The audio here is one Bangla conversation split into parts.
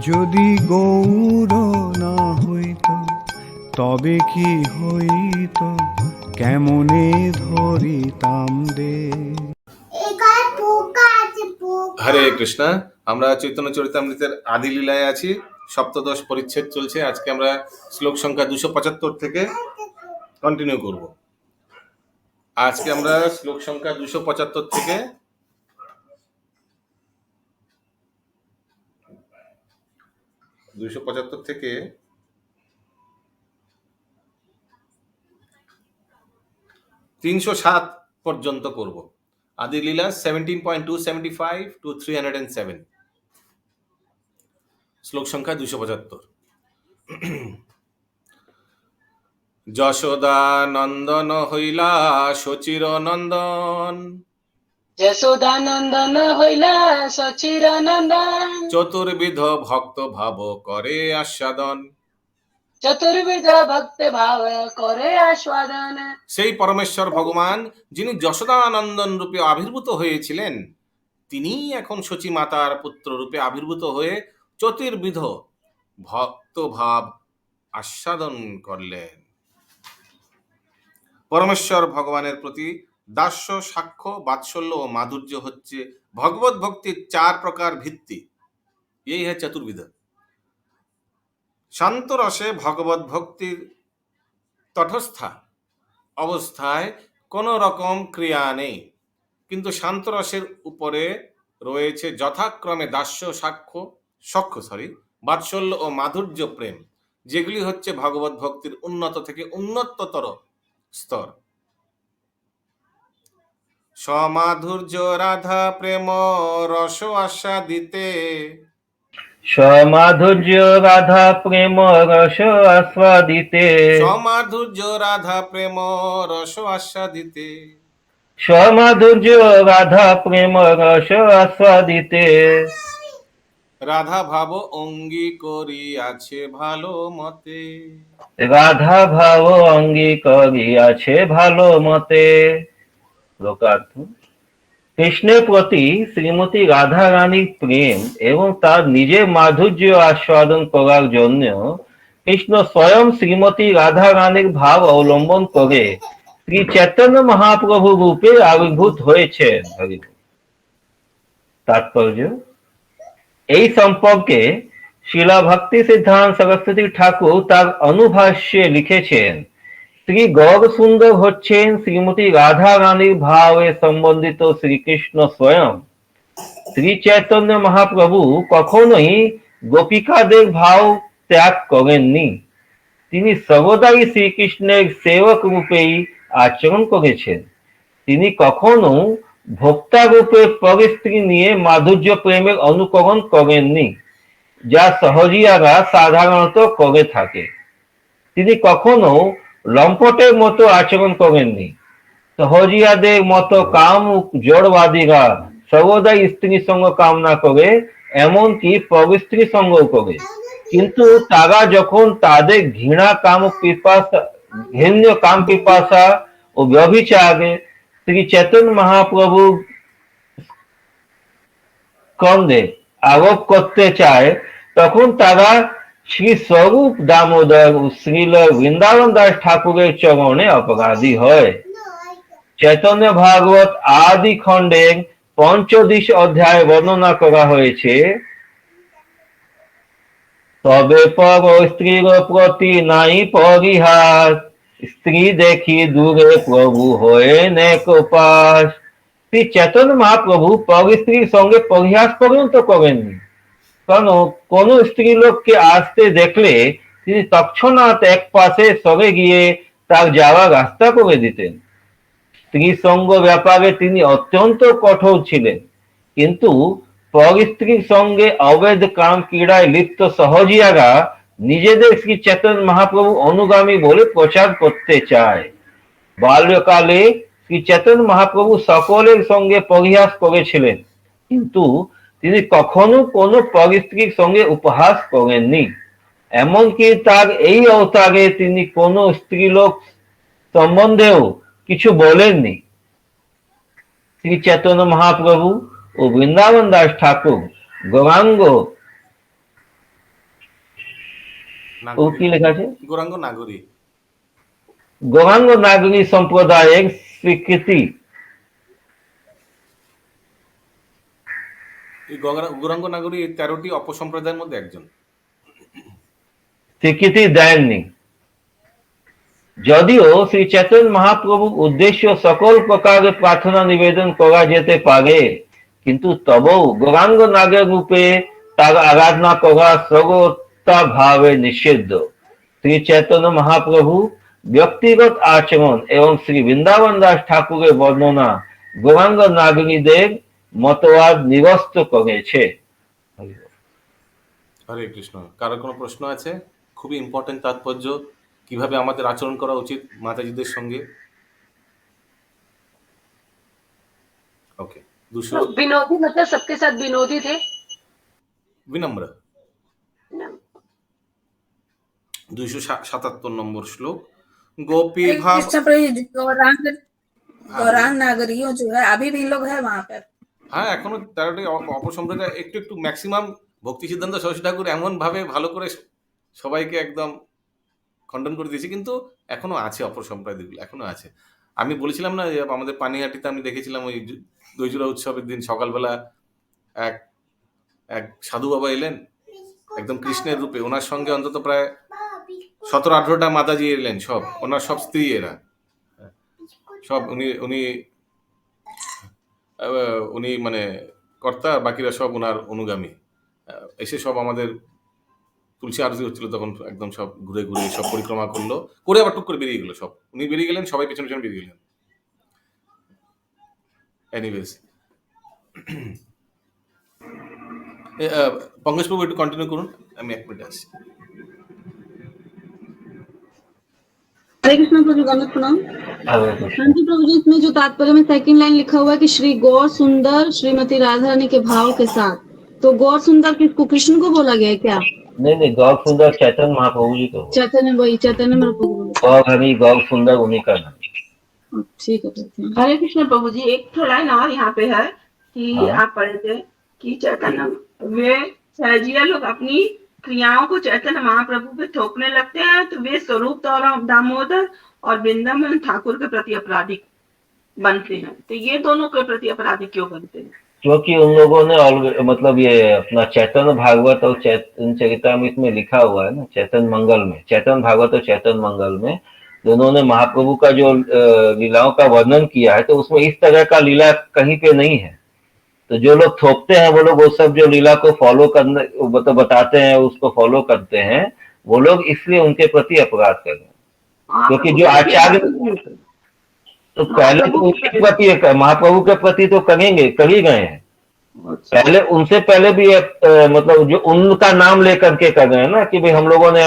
যদি গৌর না হইত তবে কি হইত, কেমনে ধরিতাম দে। হরে কৃষ্ণা। আমরা চৈতন্য চরিতামৃতের আদি লীলায় আছি, সপ্তদশ পরিচ্ছেদ চলছে। আজকে আমরা শ্লোক সংখ্যা 275 থেকে কন্টিনিউ করব। আজকে আমরা শ্লোক সংখ্যা 275 থেকে 307 পর্যন্ত করব। আদি লীলা 17.275 to 307, শ্লোক সংখ্যা 275। যশোদা নন্দন হইলা শচীর নন্দন, যশোদানন্দন হইলা সচির নন্দন, চতুর্বিধ ভক্ত ভাব করে আস্বাদন। চতুর্বিধ ভক্ত ভাব করে আস্বাদন। সেই পরমেশ্বর ভগবান যিনি যশোদানন্দন রূপে আবির্ভূত হয়েছিলেন, তিনি এখন শচী মাতার পুত্র রূপে আবির্ভূত হয়ে চতুর্বিধ ভক্ত ভাব আস্বাদন করলেন। পরমেশ্বর ভগবানের প্রতি দাস্য, সাক্ষ্য, বাৎসল্য ও মাধুর্য হচ্ছে ভগবত ভক্তির 4 প্রকার ভিত্তি। এই হ্যাঁ চতুর্বিধ। শান্ত রসে ভগবত ভক্তির তটস্থা অবস্থায় কোনো রকম ক্রিয়া নেই, কিন্তু শান্ত রসের উপরে রয়েছে যথাক্রমে দাস্য, বাৎসল্য ও মাধুর্য প্রেম, যেগুলি হচ্ছে ভগবত ভক্তির উন্নত থেকে উন্নততর স্তর। সমাধুর্য রাধা প্রেম রস আস্বাদিতে, সমাধুর্য রাধা প্রেম রস আস্বাদিতে, সমাধুর্য রাধা প্রেম রস আস্বাদিতে, সমাধুর্য রাধা প্রেম রস আস্বাদিতে, রাধা ভাব অঙ্গী করিয়াছে ভালো মতে, রাধা ভাব অঙ্গী করিয়াছে ভালো মতে। লোকার্থ: কৃষ্ণের প্রতি শ্রীমতী রাধা রানীর প্রেম এবং তার নিজের মাধুর্য আস্বাদন করার জন্য কৃষ্ণ স্বয়ং শ্রীমতী রাধা রানীর ভাব অবলম্বন করে শ্রী চৈতন্য মহাপ্রভু রূপে আবির্ভূত হয়েছেন। তাৎপর্য: এই সম্পর্কে শিলা ভক্তি সিদ্ধান্ত সরস্বতী ঠাকুর তার অনুভাষ্যে লিখেছেন, শ্রী গৌর সুন্দর হচ্ছেন শ্রীমতী রাধা রানীর ভাবে সম্বন্ধিত শ্রীকৃষ্ণ স্বয়ং। শ্রী চৈতন্য মহাপ্রভু কখনোই গোপিকাদের ভাব ত্যাগ করেননি। তিনি সর্বদাই শ্রীকৃষ্ণের সেবক রূপেই আচরণ করেছেন। তিনি কখনো ভোক্তা রূপে পরস্ত্রী নিয়ে মাধুর্য প্রেমের অনুকরণ করেননি, যা সহজিয়ারা সাধারণত করে থাকে। তিনি কখনো লম্পটের মতো আচরণ করেননি। সহজিয়াদের মতো কাম জড়বাদীরা সর্বদাই স্ত্রী সঙ্গ কামনা করে, এমনকি পরস্ত্রী সঙ্গ করে, কিন্তু তারা যখন তাদের ঘৃণ্য কাম পিপাসা ও ব্যভিচারে শ্রী চৈতন্য মহাপ্রভু স্কন্ধে আরোপ করতে চায়, তখন তারা শ্রী স্বরূপ দামোদর ও শ্রীল বৃন্দাবন দাস ঠাকুরের চরণে অপরাধী হয়। চৈতন্য ভাগবত আদি খণ্ডের 25 অধ্যায় বর্ণনা করা হয়েছে, তবে পর স্ত্রীর প্রতি নাই পরিহাস, স্ত্রী দেখি দূরে প্রভু হয়ে নেক উপাস। শ্রী চৈতন্য মহাপ্রভু পর স্ত্রীর সঙ্গে পরিহাস পর্যন্ত করেননি, কারণ কোন স্ত্রী লোককে আসতে দেখলে তিনি তৎক্ষণাৎ এক পাশে সরে গিয়ে তার যাওয়ার রাস্তা করে দিতেন। স্ত্রী সঙ্গ ব্যাপারে তিনি অত্যন্ত কঠোর ছিলেন, কিন্তু পর স্ত্রীর সঙ্গে অবৈধ কাম ক্রীড়ায় লিপ্ত সহজিয়ারা নিজেদের শ্রী চৈতন্য মহাপ্রভু অনুগামী বলে প্রচার করতে চায়। বাল্যকালে শ্রী চৈতন্য মহাপ্রভু সকলের সঙ্গে পরিহাস করেছিলেন, কিন্তু তিনি কখনো কোনো পর স্ত্রীর সঙ্গে উপহাস করেননি। এমনকি তার এই অবতারে তিনি কোনো স্ত্রীলোক সম্বন্ধেও কিছু বলেননি। শ্রী চৈতন্য মহাপ্রভু ও বৃন্দাবন দাস ঠাকুর গৌরাঙ্গ ও কি লেখা আছে? গৌরাঙ্গ নাগরী। গৌরাঙ্গ নাগরী সম্প্রদায়ের স্বীকৃতি। এই গৌরাঙ্গ নাগরী এই 13টি অপসম্প্রদায়ের মধ্যে একজন। স্বীকৃতি দেননি। যদিও শ্রী চৈতন্য মহাপ্রভুর উদ্দেশ্য সকল প্রকারের প্রার্থনা নিবেদন করা যেতে পারে, কিন্তু তবুও গৌরাঙ্গ নাগের রূপে তার আরাধনা করা সর্বতা ভাবে নিষিদ্ধ। শ্রী চৈতন্য মহাপ্রভু ব্যক্তিগত আচরণ এবং শ্রী বৃন্দাবন দাস ঠাকুরের বর্ণনা গৌরাঙ্গ নাগরীদের মতবাদ নিরস্ত করেছে। হরে কৃষ্ণ। কারো কোনো প্রশ্ন আছে? খুবই ইম্পর্টেন্ট তাৎপর্য, কিভাবে আমাদের আচরণ করা উচিত মাতাজিদের সঙ্গে। ওকে। 200 विनोदी मतलब सबके साथ विनोदी थे। विनम्र। 277 নম্বর শ্লোক। गोपी भाव। कृष्ण प्रभु जी, गौरांग हाँ, गौरांग नागरियों जो है अभी भी इन लोग है वहां पर। হ্যাঁ, এখনো 13টি অপসম্প্রদায় একটু একটু ম্যাক্সিমাম ভক্তি সিদ্ধান্ত সরস্বতী ঠাকুর এমন ভাবে ভালো করে সবাইকে একদম খণ্ডন করে দিয়েছে, কিন্তু এখনো আছে অপসম্প্রদায়গুলো, এখনো আছে। আমি বলেছিলাম না যে আমাদের পানিহাটিতে আমি দেখেছিলাম ওই দইজোড়া উৎসবের দিন সকালবেলা এক এক সাধু বাবা এলেন একদম কৃষ্ণের রূপে, ওনার সঙ্গে অন্তত প্রায় 17-18টা মাতাজি এলেন, সব ওনার সব স্ত্রী এরা সব, উনি উনি উনি মানে কর্তা, আর বাকিরা সব ওনার অনুগামী। এসে সব আমাদের তুলসী আরতি হচ্ছিল তখন, একদম সব ঘুরে ঘুরে সব পরিক্রমা করলো, করে আবার টুক করে বেরিয়ে গেল সব। উনি বেরিয়ে গেলেন, সবাই পেছনে পেছনে বেরিয়ে গেলেন। এনিওয়েজ, পঙ্কজ বাবু একটু কন্টিনিউ করুন, আমি 1 মিনিট আসছি। हरे कृष्ण प्रभु गणत प्रणाम। हरे कृष्ण। हाँ जी प्रभु जी, इसमें जो तात्पर्य में सेकंड लाइन लिखा हुआ है कि श्री गौर सुंदर श्रीमती राधा रानी के भाव के साथ, तो गौर सुंदर किसको, कृष्ण को बोला गया है क्या? नहीं, गौर सुंदर चैतन्य महाप्रभु जी को। चैतन्य, वही चैतन्य महाप्रभु को बोला। और हरि गौर सुंदर उन्हीं का नाम। ठीक है, ठीक है। हरे कृष्ण प्रभु जी, एक तो लाइन और यहाँ पे है कि हाँ। आप पढ़े थे कि चैतन्य वे सहजिया लोग अपनी क्रियाओं को चैतन्य महाप्रभु पे थोपने लगते हैं, तो वे स्वरूप दामोदर और वृंदावन ठाकुर के प्रति अपराधी बनते हैं। तो ये दोनों के प्रति अपराधी क्यों बनते हैं? क्योंकि उन लोगों ने मतलब ये अपना चैतन्य भागवत और चैतन्य चरितामृत में लिखा हुआ है ना, चैतन्य मंगल में, चैतन्य भागवत और चैतन्य मंगल में दोनों ने महाप्रभु का जो लीलाओं का वर्णन किया है, तो उसमें इस तरह का लीला कहीं पे नहीं है। तो जो लोग थोपते हैं वो लोग वो सब जो लीला को फॉलो करने मतलब बताते हैं, उसको फॉलो करते हैं, वो लोग इसलिए उनके प्रति अपराध कर रहे हैं। क्योंकि जो आचार्य तो पहले तो उनके प्रति महाप्रभु के प्रति तो करेंगे, कर ही गए हैं। पहले उनसे पहले भी मतलब जो उनका नाम लेकर के कर रहे हैं ना कि भाई हम लोगों ने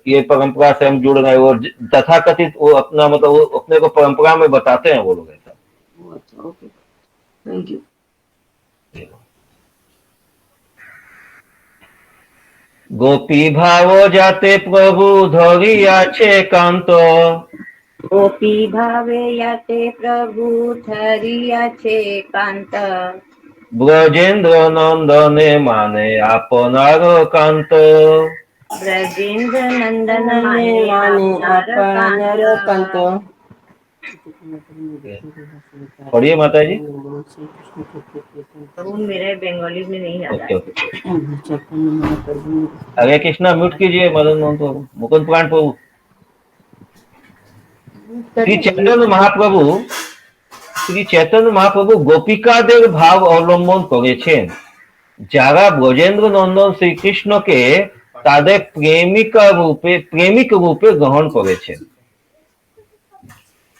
ये परंपरा से हम जुड़ रहे हैं, वो तथाकथित वो अपना मतलब वो अपने को परंपरा में बताते हैं वो लोग ऐसा। अच्छा, ओके, थैंक यू। गोपी भाव जाते प्रभु धरी आछे कांत, गोपी भावे याते प्रभु धरिया छे कांत, ब्रजेन्द्र नंदने माने आपनार कांत, ब्रजेन्द्र नंदन माने आपनार कांत। पढ़िए माता जी। प्रभु मेरे बंगाली में नहीं आता। Okay okay. Hare Krishna mute कीजिए मदन मोहन प्रभु, मुकुंद पुराण प्रभु। श्री चैतन्य महाप्रभु गोपिकादेर भाव अवलम्बन करेছেন, যারা ব্রজেন্দ্র নন্দন শ্রীকৃষ্ণ কে তাদের প্রেমিক রূপে গ্রহণ করেছেন।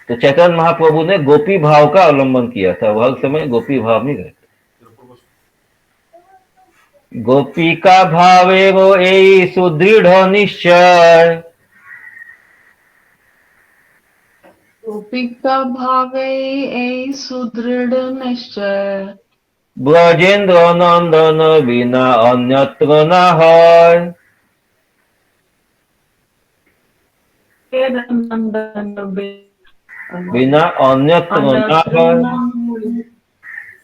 तो चैतन्य महाप्रभु ने गोपी भाव का अवलंबन किया था, वह समय गोपी भाव नहीं रहते। गोपिका भावे वो এই সুদৃঢ় নিশ্চয়, गोपिका भावे এই সুদৃঢ় নিশ্চয়, ব্রজেন্দ্র নন্দন বিনা অন্যত্র না হয়। बिना अन्यत्र ना হয়।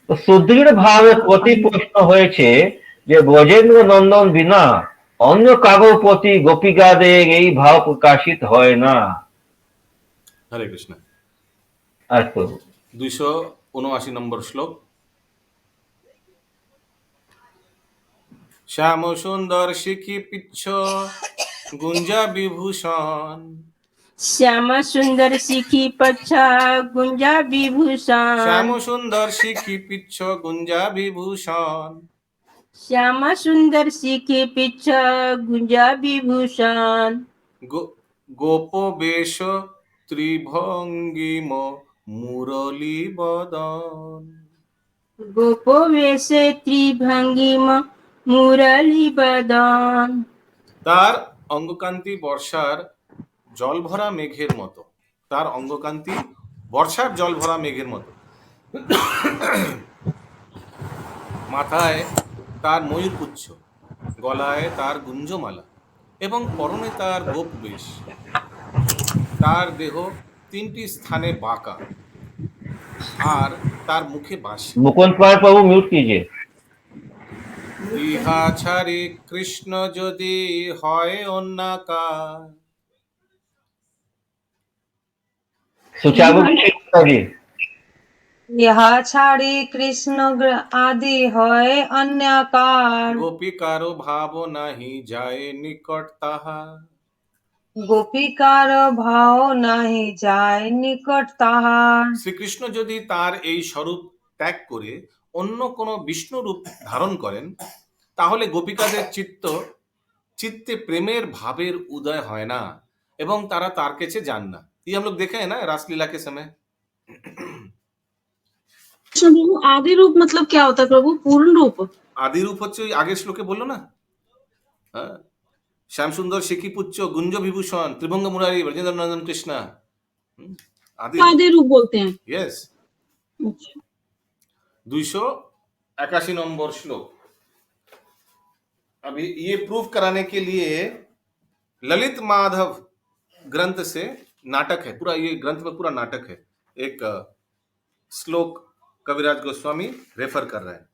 তো সুদৃঢ় ভাবে প্রতিপন্ন হয়েছে যে ব্রজেন্দ্র নন্দন বিনা অন্য কারো প্রতি গোপিকাদের এই ভাব প্রকাশিত হয় না। হরে কৃষ্ণ। আজ প্রভু 279 নম্বর শ্লোক। শ্যাম সুন্দর শিখি পিচ্ছ গুঞ্জা বিভূষণ। श्यामा सुंदर सिखी पच्छा गुंजा विभूषण। শ্যাম সুন্দর শিখি পিচ্ছ গুঞ্জা বিভূষণ। श्यामा सुंदर सिखी पिच्छा गुंजा विभूषण। গোপ বেশ ত্রিভঙ্গিম মুরলী বদন। गोपो वेशे त्रिभंगिम मुरली बदन। তার অঙ্গকান্তি বর্ষার জল ভরা মেঘের মতো। তার অঙ্গকান্তি বর্ষার জল ভরা মেঘের মতো। মাথায় তার ময়ূরপুচ্ছ, গলায় তার গুঞ্জমালা এবং পরনে তার গোপ বেশ। তার দেহ 3টি স্থানে বাঁকা আর তার মুখে বাঁশি। मुकुंद पाल प्रभु म्यूट कीजिए। ইহা ছাড়ি কৃষ্ণ যদি হয় অন্যাকার। सुचारू जी। ইহা ছাড়ি কৃষ্ণ আদি হয় অন্যকার। গোপিকারো ভাব নাহি যায় নিকট তাহা। গোপিকার ভাও নাহি যায় নিকট তাহার। শ্রীকৃষ্ণ যদি তার এই স্বরূপ ত্যাগ করে অন্য কোনো বিষ্ণু রূপ ধারণ করেন, তাহলে গোপিকাদের চিত্তে প্রেমের ভাবের উদয় হয় না এবং তারা তার কাছে যান না। ये हम लोग देखे हैं ना रासलीला के समय। कृष्ण प्रभु आदि रूप मतलब क्या होता है प्रभु? पूर्ण रूप? आदि रूप হচ্ছে ওই আগের শ্লোকে বললো না, হ্যাঁ, শ্যাম সুন্দর শিখি পুচ্ছ গুঞ্জ বিভূষণ ত্রিভঙ্গ মুরারি ব্রজেন্দ্র নন্দন কৃষ্ণা। आदि आदि रूप बोलते हैं। यस। अच्छा। 281 नंबर श्लोक। अभी ये प्रूफ कराने के लिए ललित माधव ग्रंथ से नाटक है, पूरा ये ग्रंथ में पूरा नाटक है। एक श्लोक कविराज गोस्वामी रेफर कर रहे हैं।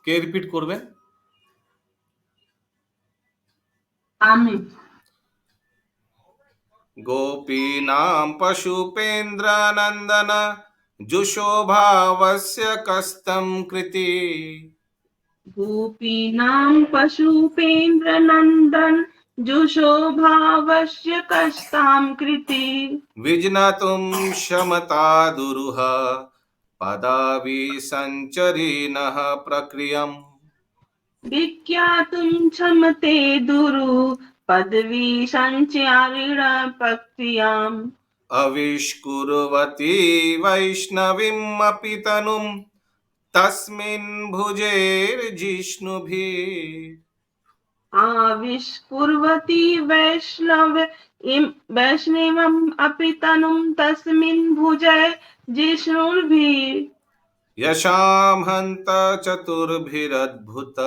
কে রিপিট করবেন? আমি। गोपीनां पशुपेन्द्रनन्दन जुषोभावस्य कस्तं कृति। गोपीनां पशुपेन्द्र नंदन जुषोभावस्य कस्तां कृति। विज्ञातुं क्षमता दुरुह पदावि संचरिणः प्रक्रियम्। विज्ञातुं क्षमते दुरु पदवी संचारिण प्रक्रियाम्। अविष्कुर्वती वैष्णवीम् अपि तनुं तस्मिन् भुजेर्जिष्णुभिः। आविष्कुर्वती वैष्णवम् अपि तनुं तस्मिन् भुजे जिष्णुभिः। यशां हन्त चतुर्भिरद्भुत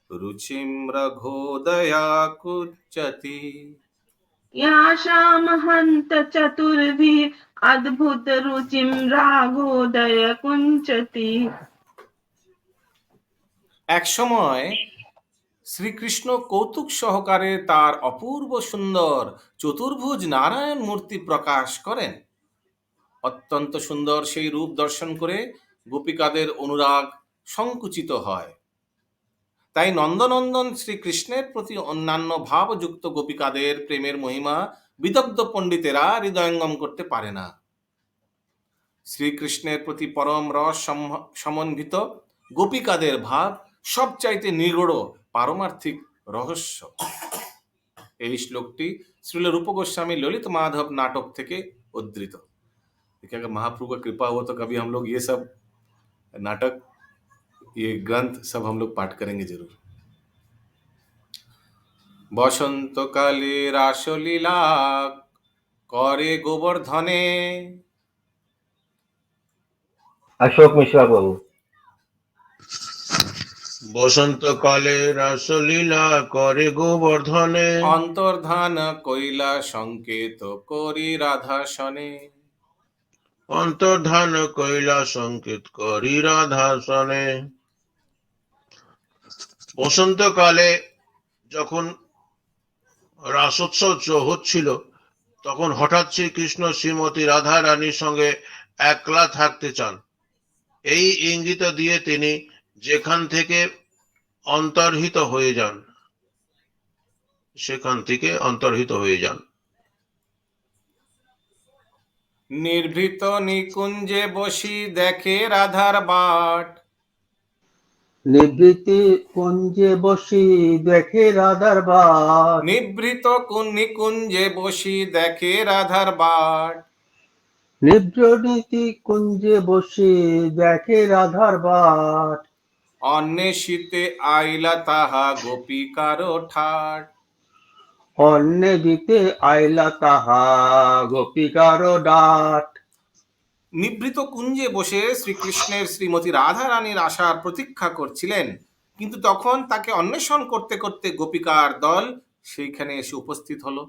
रुचिं रघोदया कुच्यति। यासाम हन्त चतुर्भिः अद्भुत रुचिं राघोदय कुञ्चति। এক সময় শ্রীকৃষ্ণ কৌতুক সহকারে তার অপূর্ব সুন্দর চতুর্ভুজ নারায়ণ মূর্তি প্রকাশ করেন। অত্যন্ত সুন্দর সেই রূপ দর্শন করে গোপিকাদের অনুরাগ সংকুচিত হয়। তাই নন্দনন্দন শ্রীকৃষ্ণের প্রতি অন্যান্য ভাবযুক্ত গোপিকাদের প্রেমের মহিমা বিদগ্ধ পণ্ডিতেরা হৃদয়ঙ্গম করতে পারে না। শ্রীকৃষ্ণের প্রতি পরম রস সমন্বিত গোপিকাদের ভাব সবচাইতে নিগূঢ় পারমার্থিক রহস্য। এই শ্লোকটি শ্রীল रूप गोस्वामी ललित माधव नाटक থেকে उद्धृत। देखिए अगर महाप्रभु का कृपा हो तो कभी हम लोग ये सब नाटक, ये ग्रंथ सब हम लोग पाठ करेंगे जरूर। বসন্তকালে রাসলীলা করে গোবর্ধনে। अशोक मिश्रा प्रभु। বসন্তকালে রাসলীলা করে গোবর্ধনে। অন্তর্ধান কইলা সংকেত করি রাধাসনে। অন্তর্ধান কইলা সংকেত করি রাধাসনে। বসন্তকালে যখন রাসোৎসব হচ্ছিল, তখন হঠাৎ শ্রীকৃষ্ণ শ্রীমতী রাধা রানীর সঙ্গে একলা থাকতে চান। এই ইঙ্গিত দিয়ে তিনি যেখান থেকে অন্তর্হিত হয়ে যান, সেখান থেকে অন্তর্হিত হয়ে যান। নির্ভীত নিকুঞ্জে বসি দেখে রাধার বাট, নিবৃত্তি কুঞ্জে বসি দেখে রাধার বাট, নিভৃত নিকুঞ্জে বসি দেখে রাধার বাট, নিভৃতি কুঞ্জে বসি দেখে রাধার বাট, অন্বেষিতে আইলা তাহা গোপিকার ঠাট, অন্যে দিতে আইলা তাহা গোপিকার ডাট। নিভৃত কুঞ্জে বসে শ্রীকৃষ্ণের শ্রীমতী রাধা রানীর আসার প্রতীক্ষা করছিলেন, কিন্তু তখন তাকে অন্বেষণ করতে করতে গোপিকার দল সেইখানে এসে উপস্থিত হলো।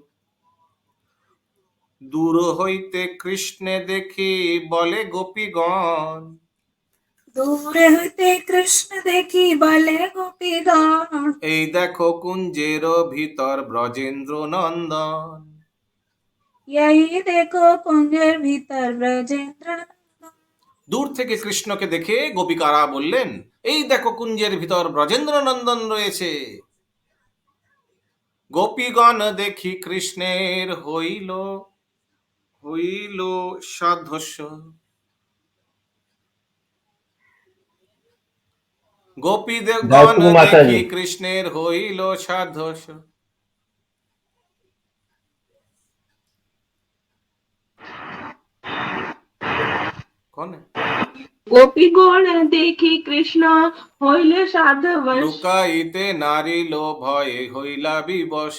দূর হইতে কৃষ্ণে দেখি বলে গোপীগণ, দূরে হইতে কৃষ্ণ দেখি বলে গোপীগণ, এই দেখো কুঞ্জের ভিতর ব্রজেন্দ্র নন্দন। এই দেখো কুঞ্জের ভিতর ব্রজেন্দ্র। দূর থেকে কৃষ্ণকে দেখে গোপিকারা বললেন, এই দেখো কুঞ্জের ভিতর ব্রজেন্দ্র নন্দন রয়েছে। গোপীগণ দেখি কৃষ্ণের হইল হইল সাধস্য, গোপীগণ গায়ত্রী মাতাজি। দেখি কৃষ্ণের হইল সাধস্য। কোন গোপীগণ দেখি কৃষ্ণ হইলে সাধবশ, লুকাইতে নারিল ভয়ে হইলা বিবশ,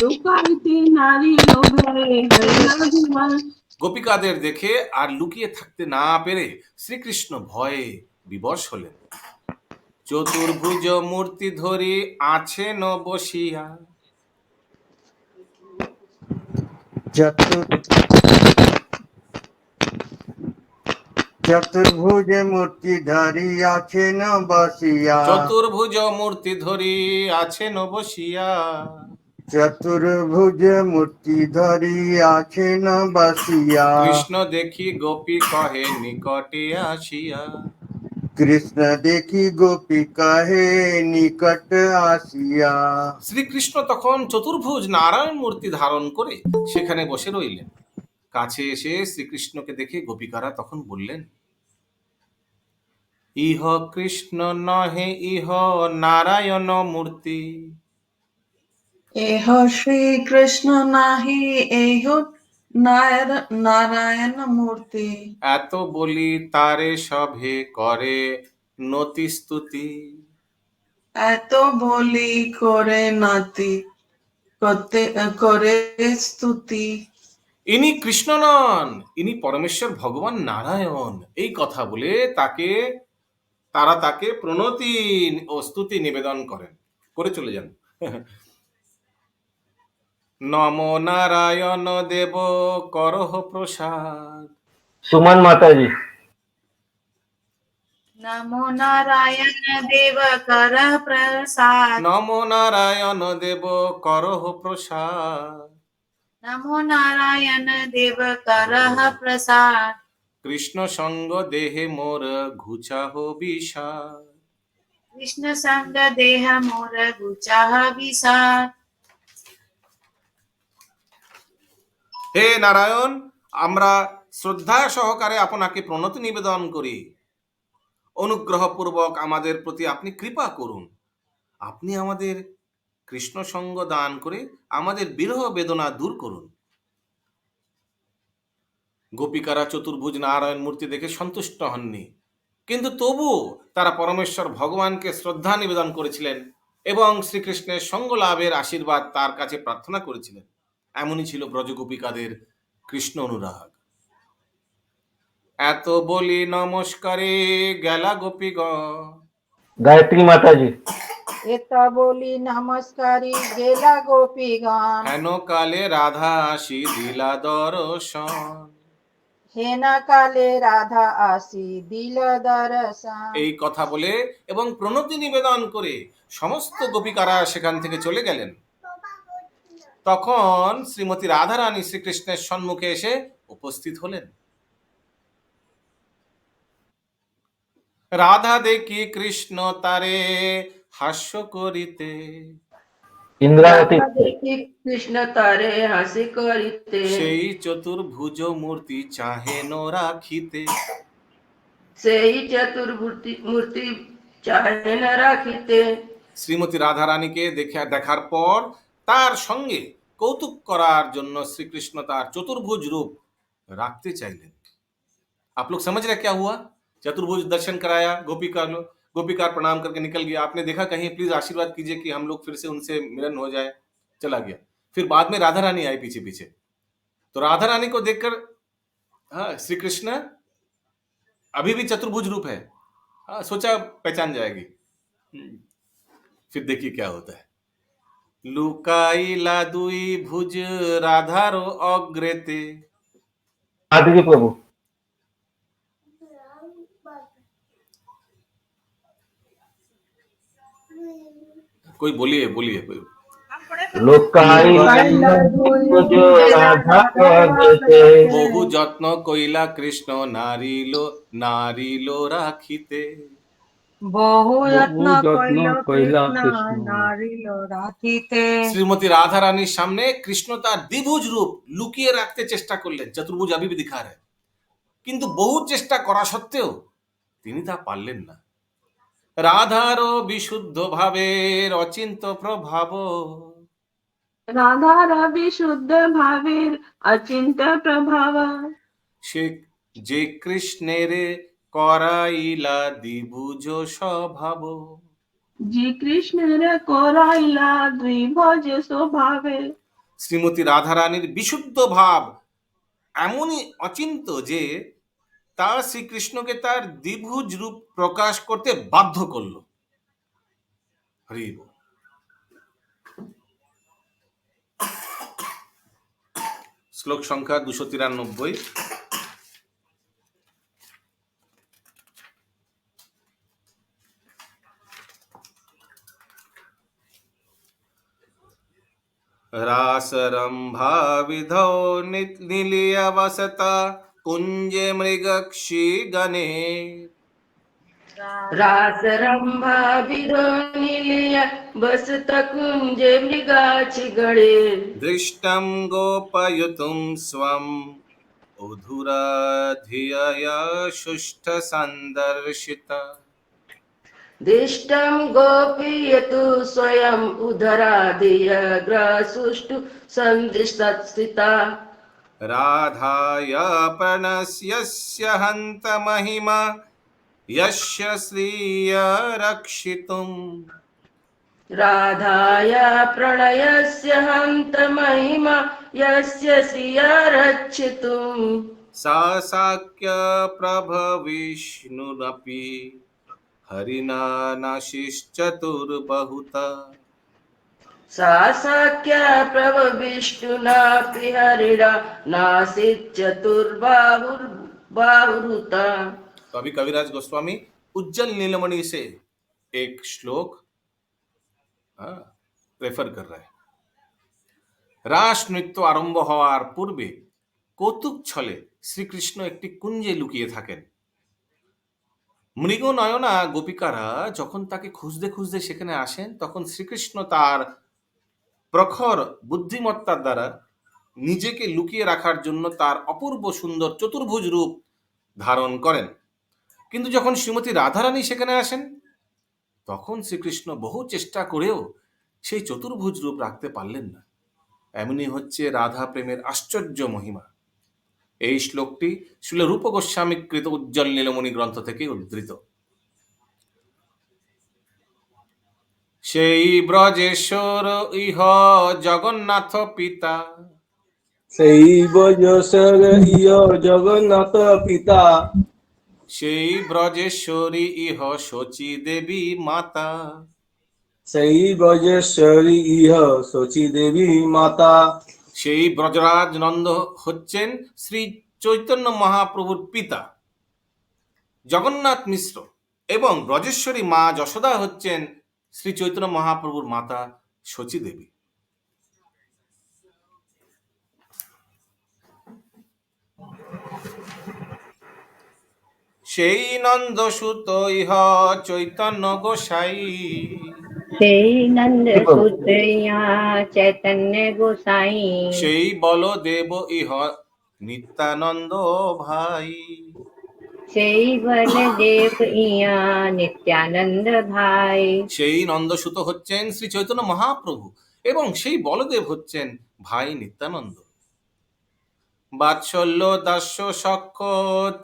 লুকাইতে নারী লোভে হইলা বিবশ। গোপিকাদের দেখে আর লুকিয়ে থাকতে না পেরে শ্রীকৃষ্ণ ভয়ে বিবশ হলেন। চতুর্ভুজ মূর্তি ধরি আছেন বসিয়া, চতুর্ভুজ মূর্তি ধরি আছেন বসিয়া, চতুর্ভুজ মূর্তি ধরি আছেন বসিয়া, চতুর্ভুজ মূর্তি ধরি আছেন বসিয়া। কৃষ্ণ দেখি গোপী কহে নিকটে আসিয়া, কৃষ্ণ দেখি গোপী কহে নিকট আসিয়া। শ্রীকৃষ্ণ তখন চতুর্ভুজ নারায়ণ মূর্তি ধারণ করে সেখানে বসে রইলেন। কাছে এসে শ্রীকৃষ্ণকে দেখে গোপিকারা তখন বললেন, ইহ কৃষ্ণ নহে ইহ নারায়ণ মূর্তি, এহ শ্রীকৃষ্ণ নাহি এহ নারায়ণ মূর্তি। এত বলি তারে সভে করে নতি স্তুতি, এত বলি করে নাতি করে স্তুতি। ইনি কৃষ্ণ নন, ইনি পরমেশ্বর ভগবান নারায়ণ। এই কথা বলে তারা তাকে প্রণতি ও স্তুতি নিবেদন করে চলে যান। নম নারায়ণ দেব করহ প্রসাদ, सुमन माता जी। नमो नारायण देव कर प्रसाद, নম নারায়ণ দেব করহ প্রসাদ, नमो नारायण देव करह प्रसाद। কৃষ্ণ সঙ্গ দেহে মোর ঘুচাহ বিষাদ, कृष्ण संग देह मोर गुचाह विषाद। হে নারায়ণ, আমরা শ্রদ্ধা সহকারে আপনাকে প্রণতি নিবেদন করি। অনুগ্রহপূর্বক আমাদের প্রতি আপনি কৃপা করুন। আপনি আমাদের কৃষ্ণ সঙ্গ দান করে আমাদের বিরহ বেদনা দূর করুন। গোপিকারা চতুর্ভুজ নারায়ণ মূর্তি দেখে সন্তুষ্ট হননি, কিন্তু তবু তারা পরমেশ্বর ভগবানকে শ্রদ্ধা নিবেদন করেছিলেন এবং শ্রীকৃষ্ণের সঙ্গ লাভের আশীর্বাদ তার কাছে প্রার্থনা করেছিলেন। এমনই ছিল ব্রজগোপিকাদের কৃষ্ণ অনুরাগ। এত বলি নমস্কারে গেলা গোপীগণ, गायत्री माता जी। एता बोली नमस्कारी गेला गोपीगण, হেন কালে রাধা আসি দিলা দর্শন, হেনা কালে রাধা আসি দিল দর্শন। এই কথা বলে এবং প্রণতি নিবেদন করে সমস্ত গোপিকারা সেখান থেকে চলে গেলেন। তখন শ্রীমতী রাধারানী শ্রীকৃষ্ণের সম্মুখে এসে উপস্থিত হলেন। রাধা দেখি কৃষ্ণ তারে হাস্য করিতে, ইন্দ্রাবতী রাধা দেখি কৃষ্ণ তারে হাসি করিতে, সেই চতুর্ভুজ মূর্তি চাহেন রাখিতে। সেই চতুর্ভুজ মূর্তি চাহেন রাখিতে। শ্রীমতী রাধারানীকে দেখার পর তার সঙ্গে কৌতুক করার জন্য শ্রীকৃষ্ণ তার চতুর্ভুজ रूप रखते চাইলেন। आप लोग समझ रहे क्या हुआ? चतुर्भुज दर्शन कराया, गोपीकार प्रणाम करके निकल गया। आपने देखा कहीं? प्लीज आशीर्वाद कीजिए कि हम लोग फिर से उनसे मिलन हो जाए। चला गया। फिर बाद में राधा रानी आई पीछे पीछे, तो राधा रानी को देखकर हाँ श्री कृष्ण अभी भी चतुर्भुज रूप है, हाँ सोचा पहचान जाएगी। फिर देखिए क्या होता है। लुकाइला दुई भुज राधारो अग्रेते। आदित्य प्रभु कोई बोलिए बोलिए कोई। লোকাই রাধা করতে বহু যত্ন কইলা কৃষ্ণ নারিলো রাখিতে। বহু যত্ন যত্ন কইল কইলা কৃষ্ণ কৃষ্ণ। নারিল রাখিতে। श्रीमती राधा रानीর সামনে কৃষ্ণ তার দ্বিভুজ রূপ লুকিয়ে রাখতে চেষ্টা করলেন। চতুর্ভুজ अभी भी दिखा रहे, কিন্তু বহু চেষ্টা করা সত্ত্বেও তিনি তা পারলেন না। রাধারও বিশুদ্ধ ভাবের অচিন্ত প্রভাব, রাধার বিশুদ্ধ ভাবের অচিন্ত প্রভাব, সে যে কৃষ্ণের করাইলা দ্বিভুজ স্বভাব। যে কৃষ্ণের করাইলা দ্বিভুজ স্বভাবে। শ্রীমতী রাধারানীর বিশুদ্ধ ভাব এমনই অচিন্ত যে তা শ্রীকৃষ্ণকে তার দ্বিভুজ রূপ প্রকাশ করতে বাধ্য করল। হরি বল। শ্লোক সংখ্যা 293। रासरंभा विधौ निलियवसता कुंजे मृगक्षी गणे। रासरंभा विरोनिलिय बसत कुंजे मृगाची गळे। दृष्टं गोपयुतं स्वम् उधुराधियया शुष्ठ संदर्शिता। दिष्टं गोपीयतु स्वयं उदरादिय ग्रसुष्टु संदिष्टस्थिता। राधाया प्रणस्यस्य हन्त महिमा यस्य श्रिय रक्षितुम्। राधाया प्रणयस्य हन्त महिमा यस्य श्रिया रक्षितुम्। सा साक्य प्रभविष्णुरपि हरिना नाशिश्चतुर्बहुता। सा साख्या प्रभविष्णुना हरिणा नासित चतुर्बाहुरुता। तो अभी कविराज गोस्वामी उज्जल नीलमणि से एक श्लोक रेफर कर रहे हैं। रास नृत्य आरंभ হওয়ার পূর্বে কৌতুক ছলে শ্রীকৃষ্ণ একটি কুঞ্জে লুকিয়ে থাকেন। মৃগনয়না গোপিকারা যখন তাকে খুঁজতে খুঁজতে সেখানে আসেন, তখন শ্রীকৃষ্ণ তার প্রখর বুদ্ধিমত্তার দ্বারা নিজেকে লুকিয়ে রাখার জন্য তার অপূর্ব সুন্দর চতুর্ভুজ রূপ ধারণ করেন। কিন্তু যখন শ্রীমতী রাধারানী সেখানে আসেন, তখন শ্রীকৃষ্ণ বহু চেষ্টা করেও সেই চতুর্ভুজ রূপ রাখতে পারলেন না। এমনি হচ্ছে রাধা প্রেমের আশ্চর্য মহিমা। এই শ্লোকটি শ্রীল রূপ গোস্বামী কৃত উজ্জ্বল নীলমণি গ্রন্থ থেকে উদ্ধৃত। সেই ব্রজেশ্বর ইহ জগন্নাথ পিতা, সেই বজসর ইয় জগন্নাথ পিতা, সেই ব্রজেশ্বরী ইহ শচী দেবী মাতা। সেই ব্রজেশ্বরী ইহ শচী দেবী মাতা। সেই ব্রজরাজ নন্দ হচ্ছেন শ্রী চৈতন্য মহাপ্রভুর পিতা জগন্নাথ মিশ্র এবং ব্রজেশ্বরী মা যশোদা হচ্ছেন শ্রী চৈতন্য মহাপ্রভুর মাতা শচী দেবী। সেই নন্দসুত ইহ চৈতন্য গোসাই, সেই নন্দ সুতয়া চৈতন্য গোসাই, সেই বলদেব ইহ নিত্যানন্দ ভাই, সেই বলদেব ইয়া নিত্যানন্দ ভাই। সেই নন্দসুত হচ্ছেন শ্রী চৈতন্য মহাপ্রভু এবং সেই বলদেব হচ্ছেন ভাই নিত্যানন্দ। বাৎসল্য দাস্য সখ্য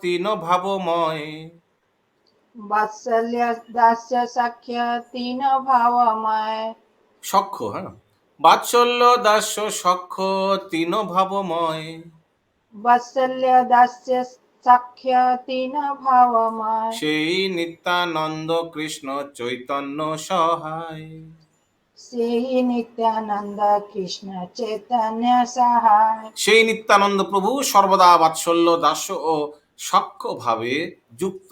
তিন ভাবময়, वात्सल्य दास्य सख्य तीन भावमय। সখ্য, হ্যাঁ, বাৎসল্য দাস্য সখ্য তিন ভাবময়, वात्सल्य दास्य सख्य तीन भावमय। সেই নিত্যানন্দ কৃষ্ণ চৈতন্য সহায়, সেই নিত্যানন্দ কৃষ্ণ চৈতন্য সহায়। সেই নিত্যানন্দ প্রভু সর্বদা বাৎসল্য দাস্য ও সখ্য ভাবে যুক্ত।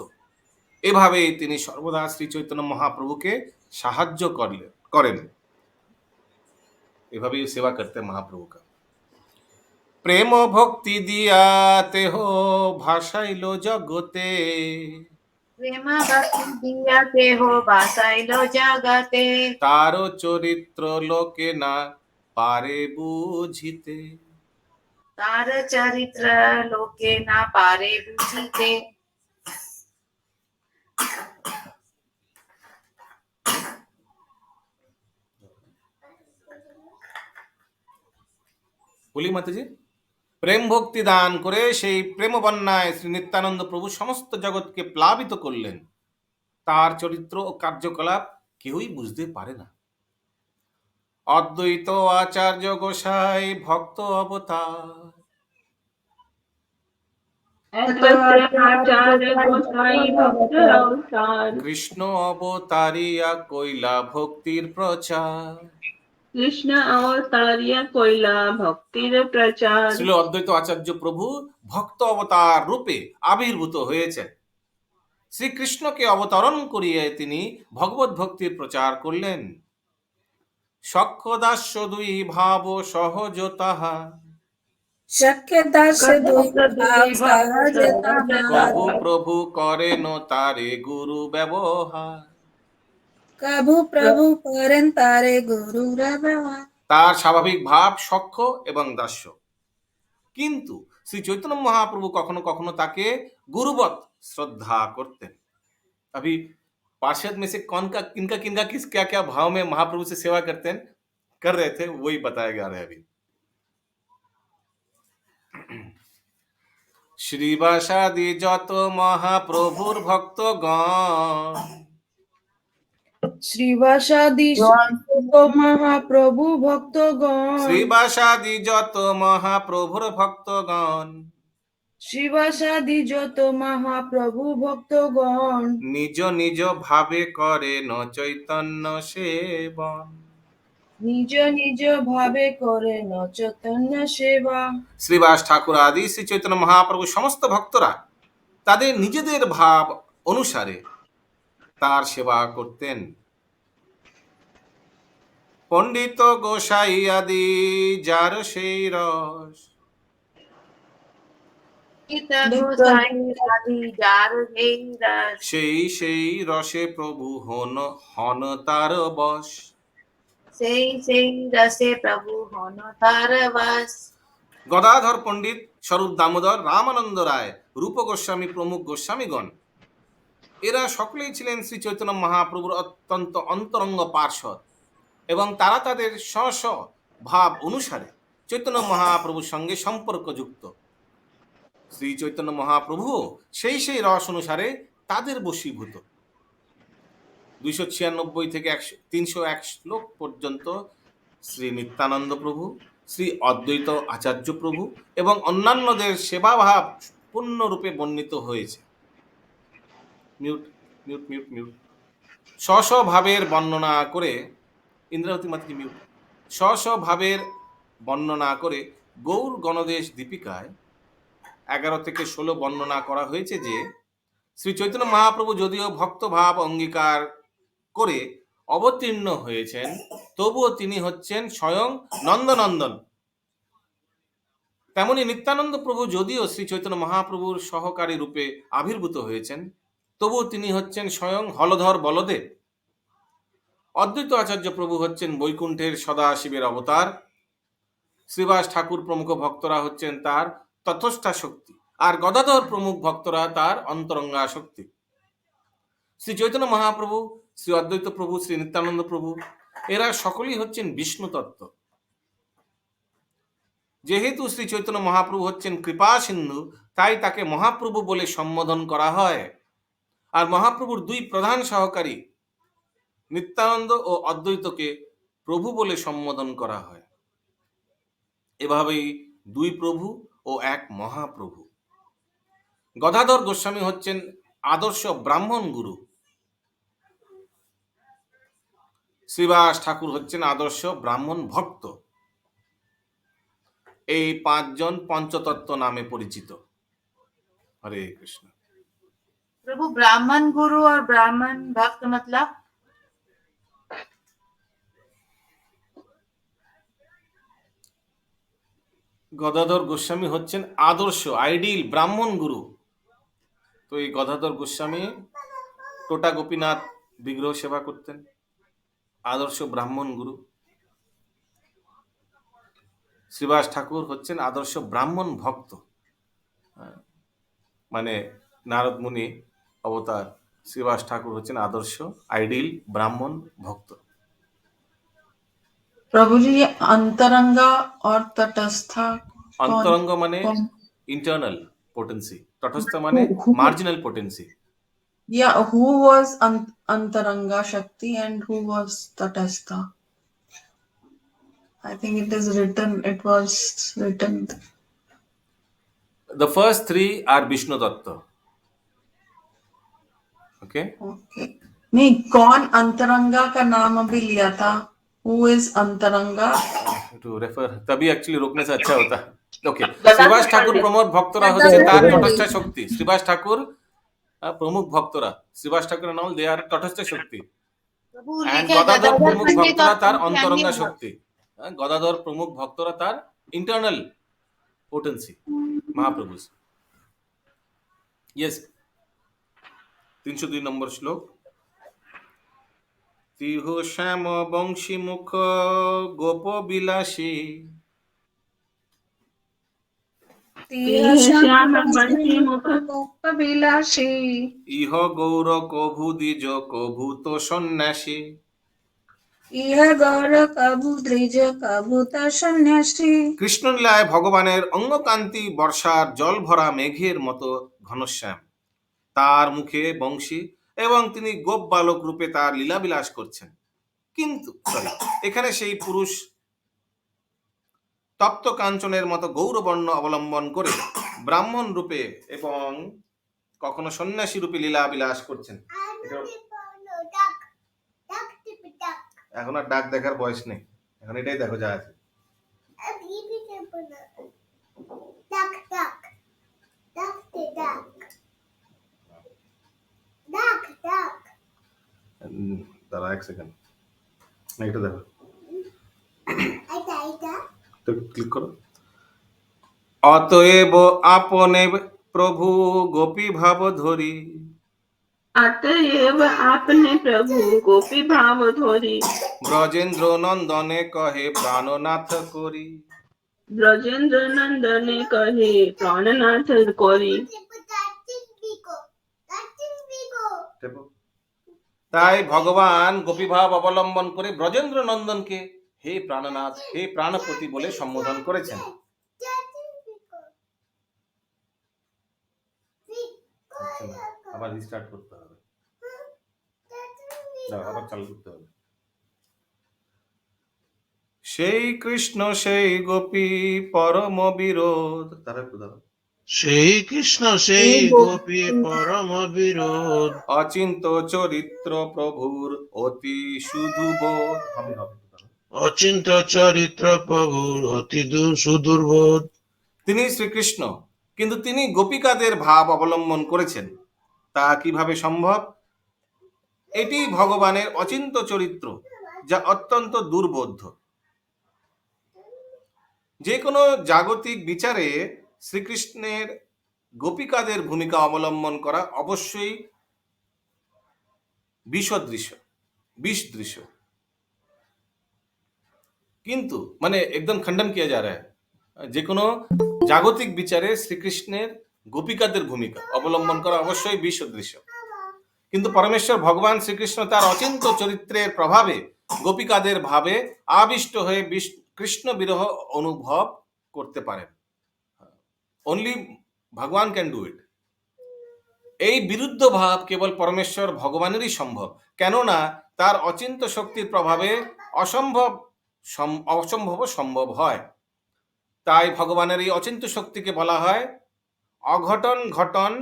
এভাবে তিনি সর্বদা শ্রী চৈতন্য মহাপ্রভুকে সাহায্য করেন, এভাবেই সেবা করতে মহাপ্রভুকে। প্রেম ভক্তি দিয়া তেহ ভাসাইল জগতে, প্রেম ভক্তি দিয়া দেহ বাসাইল জগতে, তার চরিত্র লোকে না পারে বুঝিতে, তার চরিত্র লোকে না পারে বুঝিতে। বলি মাতাজি, প্রেম ভক্তি দান করে সেই প্রেম বন্যায় শ্রী নিত্যানন্দ প্রভু সমস্ত জগৎকে প্লাবিত করলেন। তার চরিত্র ও কার্যকলাপ কেউই বুঝতে পারে না। অদ্বৈত আচার্য গোসাই ভক্ত অবতার, আচার্য গোসাই ভক্ত অবতার, কৃষ্ণ অবতারিয়া কইলা ভক্তির প্রচার, কৃষ্ণ অবতারিয়া কইলা ভক্তির প্রচার। শ্রীল অদ্বৈত আচার্য প্রভু ভক্ত অবতার রূপে আবির্ভূত হয়েছেন। শ্রীকৃষ্ণকে অবতরণ করিয়ে তিনি ভগবত ভক্তির প্রচার করলেন। সখ্য দাস্য দুই ভাব সহজ তাহা, শক্য দাস দুই ভাব সহজ তাহা, কবু প্রভু করেন তারে গুরু ব্যবহার, কবু প্রভু করেন তারে গুরুর ব্যবহার। তার স্বাভাবিক ভাব সখ্য এবং দাস্য, কিন্তু শ্রী চৈতন্য মহাপ্রভু কখনো কখনো তাকে गुरुवत श्रद्धा करते। अभी पार्षद में से कौन का किनका किनका किस क्या क्या भाव में महाप्रभु से सेवा करते हैं कर रहे थे वही बताया जा रहा है अभी। श्रीवासादि যত মহাপ্রভুর ভক্তগণ, শ্রীবাসাদি মহাপ্রভু ভক্তগণ, শ্রীবাসাদি যত মহাপ্রভুর ভক্তগণ, শ্রীবাসাদি যত মহাপ্রভু ভক্তগণ, নিজ নিজ ভাবে করেন চৈতন্য সেবন, নিজ নিজ ভাবে করেন চৈতন্য সেবা। শ্রীবাস ঠাকুর আদি শ্রী চৈতন্য মহাপ্রভু সমস্ত ভক্তরা তাদের নিজেদের ভাব অনুসারে তার সেবা করতেন। পণ্ডিত গোসাই আদি যার সেই রস, সেই সেই রসে প্রভু হন তার বশ, সেই সেই রসে প্রভু হন তার বাস। গদাধর পণ্ডিত, স্বরূপ দামোদর, রামানন্দ রায়, রূপ গোস্বামী প্রমুখ গোস্বামীগণ এরা সকলেই ছিলেন শ্রী চৈতন্য মহাপ্রভুর অত্যন্ত অন্তরঙ্গ পার্ষদ এবং তারা তাদের স্ব স্ব ভাব অনুসারে চৈতন্য মহাপ্রভুর সঙ্গে সম্পর্কযুক্ত। শ্রী চৈতন্য মহাপ্রভু সেই সেই রস অনুসারে তাদের বশীভূত। 296 থেকে 301 শ্লোক পর্যন্ত শ্রী নিত্যানন্দ প্রভু, শ্রী অদ্বৈত আচার্য প্রভু এবং অন্যান্যদের সেবাভাব পূর্ণরূপে বর্ণিত হয়েছে। মিউট মিউট মিউট মিউট স্ব স্ব ভাবের বর্ণনা করে, ইন্দ্রাবতী মাতৃ মিউট, স্ব স্ব ভাবের বর্ণনা করে গৌর গণদেশ দীপিকায় 11 থেকে 16 বর্ণনা করা হয়েছে যে শ্রী চৈতন্য মহাপ্রভু যদিও ভক্ত ভাব অঙ্গীকার করে অবতীর্ণ হয়েছেন, তবুও তিনি হচ্ছেন স্বয়ং নন্দনন্দন। তেমনি নিত্যানন্দ প্রভু যদিও শ্রী চৈতন্য মহাপ্রভুর সহকারী রূপে আবির্ভূত হয়েছেন, তবুও তিনি হচ্ছেন স্বয়ং হলধর বলদেব। অদ্বৈত আচার্য প্রভু হচ্ছেন বৈকুণ্ঠের সদাশিবের অবতার। শ্রীবাস ঠাকুর প্রমুখ ভক্তরা হচ্ছেন তার তথস্থা শক্তি, আর গদাধর প্রমুখ ভক্তরা তার অন্তরঙ্গা শক্তি। শ্রী চৈতন্য মহাপ্রভু, শ্রী অদ্বৈত প্রভু, শ্রী নিত্যানন্দ প্রভু এরা সকলেই হচ্ছেন বিষ্ণু তত্ত্ব। যেহেতু শ্রী চৈতন্য মহাপ্রভু হচ্ছেন কৃপা সিন্ধু, তাই তাকে মহাপ্রভু বলে সম্বোধন করা হয়। আর মহাপ্রভুর দুই প্রধান সহকারী নিত্যানন্দ ও অদ্বৈতকে প্রভু বলে সম্বোধন করা হয়। এভাবেই দুই প্রভু ও এক মহাপ্রভু। গদাধর গোস্বামী হচ্ছেন আদর্শ ব্রাহ্মণ গুরু। শ্রীবাস ঠাকুর হচ্ছেন আদর্শ ব্রাহ্মণ ভক্ত। এই 5 জন পঞ্চতত্ত্ব নামে পরিচিত। হরে কৃষ্ণ। प्रभु ब्राह्मण गुरु और ब्राह्मण भक्त मतलब গদাধর গোস্বামী হচ্ছেন আদর্শ আইডিয়াল ব্রাহ্মণ গুরু। তো এই গদাধর গোস্বামী টোটা গোপীনাথ বিগ্রহ সেবা করতেন, আদর্শ ব্রাহ্মণ গুরু। শ্রীবাস ঠাকুর হচ্ছেন আদর্শ ব্রাহ্মণ ভক্ত, মানে নারদ মুনি অবতার। শ্রীবাস ঠাকুর হচ্ছেন আদর্শ আইডিয়াল ব্রাহ্মণ ভক্ত। प्रभु जी ये अंतरंगा और तटस्था অন্তরঙ্গ মানে ইন্টারনাল পোটেন্সি, তটস্থ মানে মার্জিনাল পোটেন্সি। या who was अंतरंगा शक्ति and who was तटस्था? I think it was written. The first 3 are Vishnu Tattva. Okay? Okay. नहीं, कौन अंतरंगा का नाम अभी लिया था? Who is अंतरंगा? To refer, तभी एक्चुअली रोकने से अच्छा होता है। ओके, श्रीवास ठाकुर प्रमुख भक्तरा হচ্ছে তার তটস্থ শক্তি। শ্রীবাস ঠাকুর প্রমুখ ভক্তরা, শ্রীবাস ঠাকুর and all they are তটস্থ Shakti. Prabhu And लिखे গদাধর প্রমুখ पंडित ভক্তরা और তার ज्ञानी অন্তরঙ্গা भक्त। শক্তি। গদাধর প্রমুখ ভক্তরা তার ইন্টারনাল পোটেন্সি মহাপ্রভু। ইয়েস, 302 নম্বর শ্লোক। তিহ শ্যাম বংশী মুখ গোপ বিলাসী, श्याम बंशी मुख বিলাসী, ইহ গৌর কভু দ্বিজ কভু তো সন্ন্যাসী। ইহ গৌর কভু দ্বিজ কভু তো সন্ন্যাসী। কৃষ্ণলীলায় ভগবানের অঙ্গকান্তি বর্ষার জল ভরা মেঘের মতো ঘনশ্যাম, তার মুখে বংশী এবং তিনি গোপ বালক রূপে তার লীলাবিলাস করছেন। কিন্তু এখানে সেই পুরুষ তপ্ত কাঞ্চনের মতো গৌরবর্ণ অবলম্বন করে ব্রাহ্মণ রূপে এবং কখনো সন্ন্যাসী রূপে লীলাবিলাস করছেন। এখন আর ডাক দেখার বয়স নেই, এখন এটাই দেখো যা আছে। দাঁড়া 1 সেকেন্ড, এটা দেখো, তো ক্লিক করো। অতএব আপনে প্রভু গোপী ভাব ধরি, अतएव आपने प्रभु गोपी भाव धोरी, ব্রজেন্দ্র নন্দনে কহে প্রাণনাথ করি। ब्रजेंद्र नंदने कहे प्राणनाथ करी। তাই ভগবান গোপীভাব অবলম্বন করে ব্রজেন্দ্র নন্দনকে হে প্রাণনাথ, হে প্রাণপতি বলে সম্বোধন করেছেন। আবার রিস্টার্ট করতে হবে, আবার চালু করতে হবে। সেই কৃষ্ণ সেই গোপী পরম বিরোধ, তারা একটু দাঁড়াও। সেই কৃষ্ণ সেই গোপী পরম বিরোধ, অচিন্ত চরিত্র প্রভুর অতি শুধু বোধ। অচিন্ত চরিত্র প্রভুর অতি সুদূরবোধ। তিনি শ্রীকৃষ্ণ কিন্তু তিনি গোপিকাদের ভাব অবলম্বন করেছেন। তা কিভাবে সম্ভব? এটি ভগবানের অচিন্ত চরিত্র, যা অত্যন্ত দুর্বোধ্য। যে কোনো জাগতিক বিচারে শ্রীকৃষ্ণের গোপিকাদের ভূমিকা অবলম্বন করা অবশ্যই विष दृश्य কিন্তু মানে একদম খণ্ডন কিয়া যা রা হ্যায় যে কোনো জাগতিক বিচারে শ্রীকৃষ্ণের গোপিকাদের ভূমিকা অবলম্বন করা অবশ্যই বিষ দৃশ্য। কিন্তু পরমেশ্বর ভগবান শ্রীকৃষ্ণ তার অচিন্ত চরিত্রের প্রভাবে গোপিকাদের ভাবে আবিষ্ট হয়ে কৃষ্ণ বিরহ অনুভব করতে পারেন। অনলি ভগবান ক্যান ডু ইট। এই বিরুদ্ধ ভাব কেবল পরমেশ্বর ভগবানেরই সম্ভব, কেননা তার অচিন্ত শক্তির প্রভাবে অসম্ভব সম্ভব হয়। তাই ভগবানের এই অচিন্ত শক্তিকে বলা হয় অঘটন ঘটন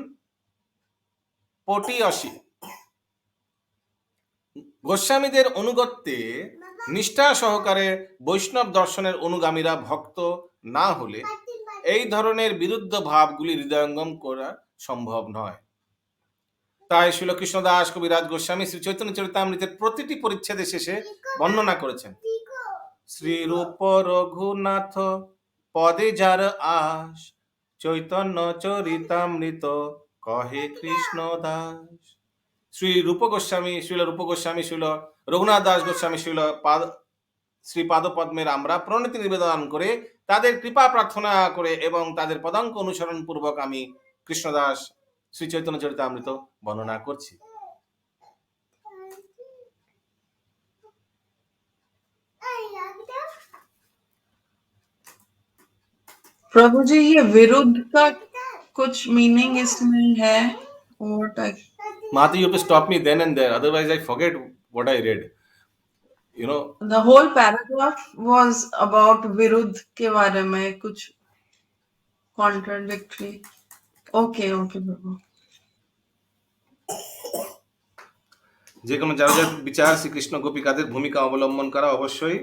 পটিয়সী। গোস্বামীদের অনুগত্যে নিষ্ঠা সহকারে বৈষ্ণব দর্শনের অনুগামীরা ভক্ত না হলে এই ধরনের বিরুদ্ধ ভাবগুলি হৃদয়ঙ্গম করা সম্ভব নয়। তাই শ্রীল কৃষ্ণদাস কবিরাজ গোস্বামী শ্রী চৈতন্য চরিতামৃতের প্রতিটি পরিচ্ছেদে শেষে বর্ণনা করেছেন শ্রী রূপ রঘুনাথ পদে যার আস, চৈতন্য চরিতামৃত কহে কৃষ্ণ দাস। শ্রী রূপ গোস্বামী, শ্রীল রূপ গোস্বামী, শ্রীল রঘুনাথ দাস গোস্বামী, শ্রী পাদপদ্মের আমরা প্রণতি নিবেদন করে তাদের কৃপা প্রার্থনা করে এবং তাদের পদাঙ্ক অনুসরণ পূর্বক আমি কৃষ্ণদাস শ্রী চৈতন্য চরিতামৃত বর্ণনা করছি। प्रभु जी ये विरुद्ध का कुछ मीनिंग इसमें है और Mati, you have to stop me then and there, otherwise I forget what I read. You know, the whole paragraph was about विरुद्ध के बारे में कुछ contradictory. Okay, प्रभु। যে কোনো জাগতিক বিচার শ্রীকৃষ্ণ গোপিকাদের ভূমিকা অবলম্বন করা অবশ্যই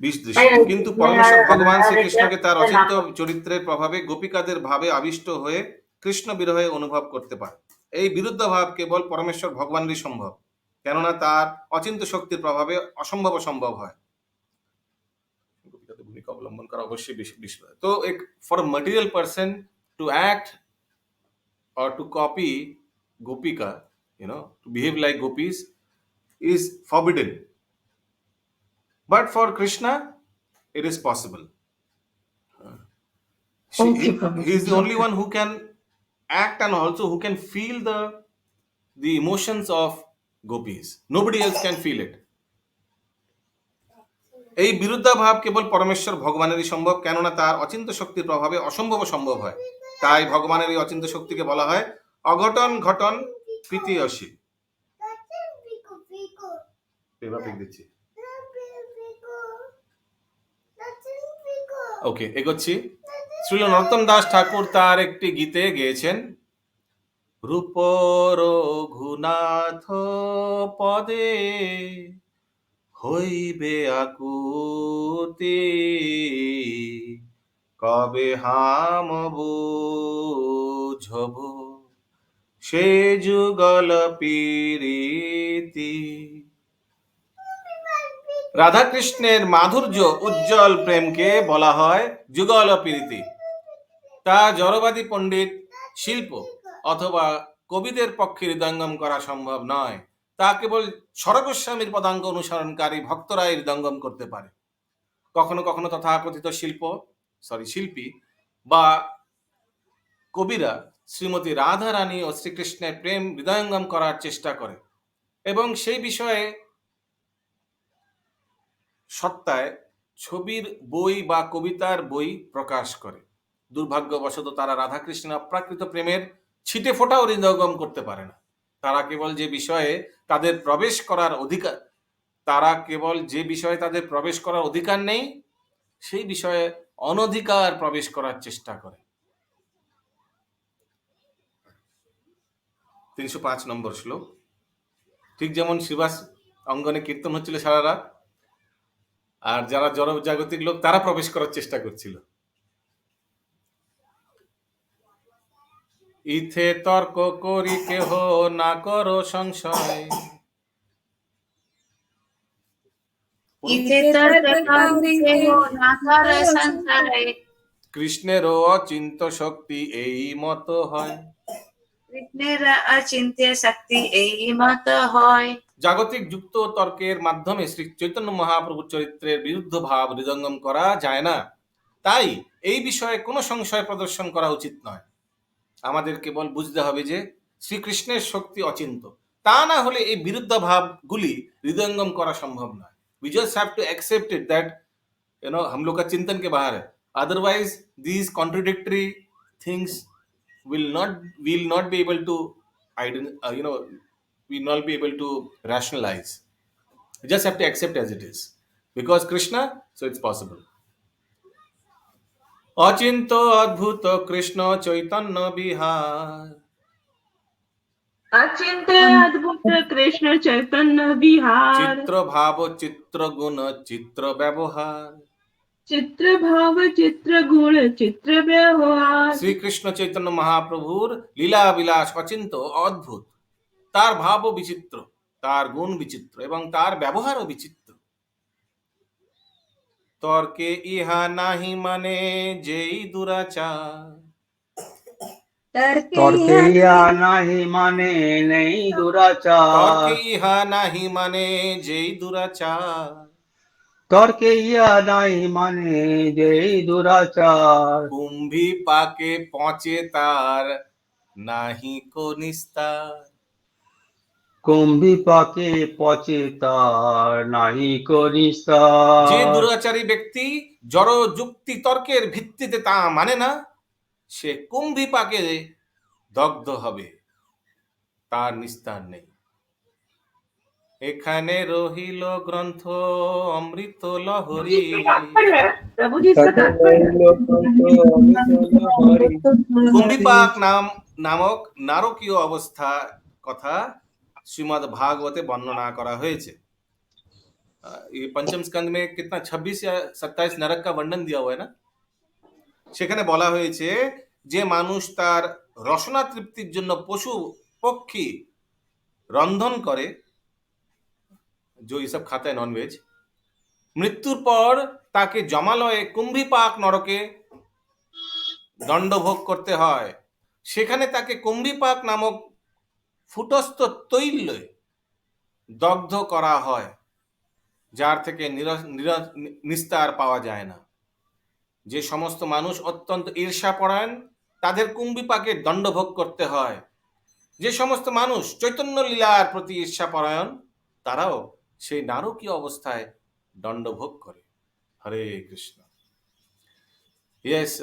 বিষ দৃশ্য। কিন্তু পরমেশ্বর ভগবান শ্রীকৃষ্ণকে তার অচিন্ত চরিত্রের প্রভাবে গোপিকাদের ভাবে আবিষ্ট হয়ে কৃষ্ণ বিরহে অনুভব করতে পারে। এই বিরুদ্ধ ভাব কেবল পরমেশ্বর ভগবানেরই সম্ভব, কেননা তার অচিন্ত শক্তির প্রভাবে অসম্ভব সম্ভব হয়। গোপিকাদের ভূমিকা অবলম্বন করা অবশ্যই বিষ। তো for material person to act or to copy Gopika, to behave like gopis is forbidden. But for Krishna, it is possible. He is the only one who can act and also who can feel the emotions of gopis. Nobody else can feel it. এই বিরুদ্ধাভাব কেবল পরমেশ্বর ভগবানেরই সম্ভব, কেননা তার অচিন্ত শক্তির প্রভাবে অসম্ভব সম্ভব হয়। তাই ভগবানের এই অচিন্ত শক্তিকে বলা হয় অঘটন ঘটন প্রীতিয়সী। ওকে, এগোচ্ছি। শ্রীল নরোত্তম দাস ঠাকুর তার একটি গীতে গেয়েছেন রূপ রঘুনাথ পদে হইবে আকুতি, কবে হাম বুঝব সে যুগল পীরিতি। রাধা কৃষ্ণের মাধুর্য উজ্জ্বল প্রেমকে বলা হয় যুগল পীরিতি। তা জড়বাদী পণ্ডিত, শিল্প অথবা কবিদের পক্ষে হৃদয়ঙ্গম করা সম্ভব নয়। তা কেবল স্বরগোস্বামীর পদাঙ্ক অনুসরণকারী ভক্তরাই হৃদয়ঙ্গম করতে পারে। কখনো কখনো তথাকথিত শিল্পী বা কবিরা শ্রীমতী রাধা রানী ও শ্রীকৃষ্ণের প্রেম হৃদয়ঙ্গম করার চেষ্টা করে এবং সেই বিষয়ে সত্তায় ছবির বই বা কবিতার বই প্রকাশ করে। দুর্ভাগ্যবশত তারা রাধাকৃষ্ণের অপ্রাকৃত প্রেমের ছিটে ফোঁটাও হৃদয়ঙ্গম করতে পারে না। তারা কেবল যে বিষয়ে তাদের প্রবেশ করার অধিকার নেই, সেই বিষয়ে অনধিকার প্রবেশ করার চেষ্টা করে। 305 নম্বর শ্লোক। ঠিক যেমন শ্রীবাস অঙ্গনে কীর্তন হচ্ছিল সারা রাত, আর যারা জড় জাগতিক লোক তারা প্রবেশ করার চেষ্টা করছিল। ইথে তর্ক করি কেহ না করো সংশয়, ইতে তর্ক করি কেহ না করো সংশয়, কৃষ্ণেরও অচিন্ত শক্তি এই মত হয়। কৃষ্ণের অচিন্ত্য শক্তি এই মত হয়। জাগতিক যুক্ত তর্কের মাধ্যমে শ্রী চৈতন্য মহাপ্রভু চরিত্রের বিরুদ্ধ ভাব হৃদয়ঙ্গম করা যায় না, তাই এই বিষয়ে কোনো সংশয় প্রদর্শন করা উচিত নয়। আমাদের কেবল বুঝতে হবে যে শ্রীকৃষ্ণের শক্তি অচিন্ত, তা না হলে এই বিরুদ্ধ ভাবগুলি হৃদয়ঙ্গম করা সম্ভব নয়। We just have to accept it that हम लोग का चिंतन के बाहर है, otherwise these contradictory things will not be able to will not be able to rationalize. You just have to accept as it is, because Krishna, so it's possible. Achinta অদ্ভুত কৃষ্ণ চৈতন্য বিহার, अचिंत्य अद्भुत कृष्ण चैतन्य विहार, চিত্র ভাব চিত্র গুণ চিত্র ব্যবহার, चित्र भाव चित्र गुण चित्र व्यवहार। শ্রীকৃষ্ণ চৈতন্য মহাপ্রভুর লীলা বিলাস অচিন্ত অদ্ভুত, তার ভাবও বিচিত্র, তার গুণ বিচিত্র এবং তার ব্যবহারও বিচিত্র। তর্কে ইহা নাহি মানে যেই দুরাচার, তর্কে ইহা নাহি মানে নেই দুরাচার, তর্কে ইহা নাহি মানে যেই দুরাচার, তর্কে ইহা নাহি মানে যেই দুরাচার, কুম্ভী পাকে পচে তার নাহি কো নিস্তার। কুম্ভী পাকে পচে তার নাহি করিসা। যে দুরাচারী ব্যক্তি জড় যুক্তি তর্কের ভিত্তিতে তা মানে না, সে কুম্ভী পাকে দগ্ধ হবে, তার নিস্তার নেই। এখানে রহিল গ্রন্থ অমৃত লহরী, प्रभु जी इसका तात्पर्य কুম্ভীপাক নামক নারকীয় অবস্থা কথা श्रीमद् भागवते वर्णना करा হয়েছে। ये पंचम स्कंद में कितना 26 या 27 नरक का वर्णन दिया हुआ है ना। সেখানে বলা হয়েছে যে মানুষ তার রসনা তৃপ্তির জন্য পশু পক্ষী রন্ধন করে, जो ये सब खाता है ননভেজ, মৃত্যুর পর তাকে জমালয়ে কুম্ভীপাক নরকে দণ্ডভোগ করতে হয়। সেখানে তাকে কুম্ভীপাক নামক ফুটস্থ তৈলে দগ্ধ করা হয়, যার থেকে নিস্তার পাওয়া যায় না। যে সমস্ত মানুষ অত্যন্ত ঈর্ষাপরায়ণ তাদের কুম্ভীপাকে দণ্ডভোগ করতে হয়। যে সমস্ত মানুষ চৈতন্য লীলার প্রতি ঈর্ষাপরায়ণ তারাও সেই নারকীয় অবস্থায় দণ্ডভোগ করে। হরে কৃষ্ণ। ইয়েস,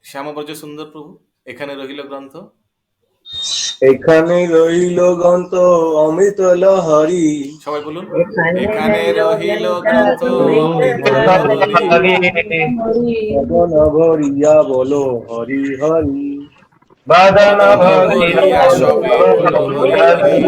শ্যামব্রজ সুন্দর প্রভু, এখানে রহিল গ্রন্থ, এখানে রইল গ্রন্থ অমৃত লহরী। সবাই বলুন, এখানে রহিল গ্রন্থ অমৃত লহরী। বদন ভরিয়া বলো হরি হরি, বাদন ভরিয়া সবে বলো হরি হরি।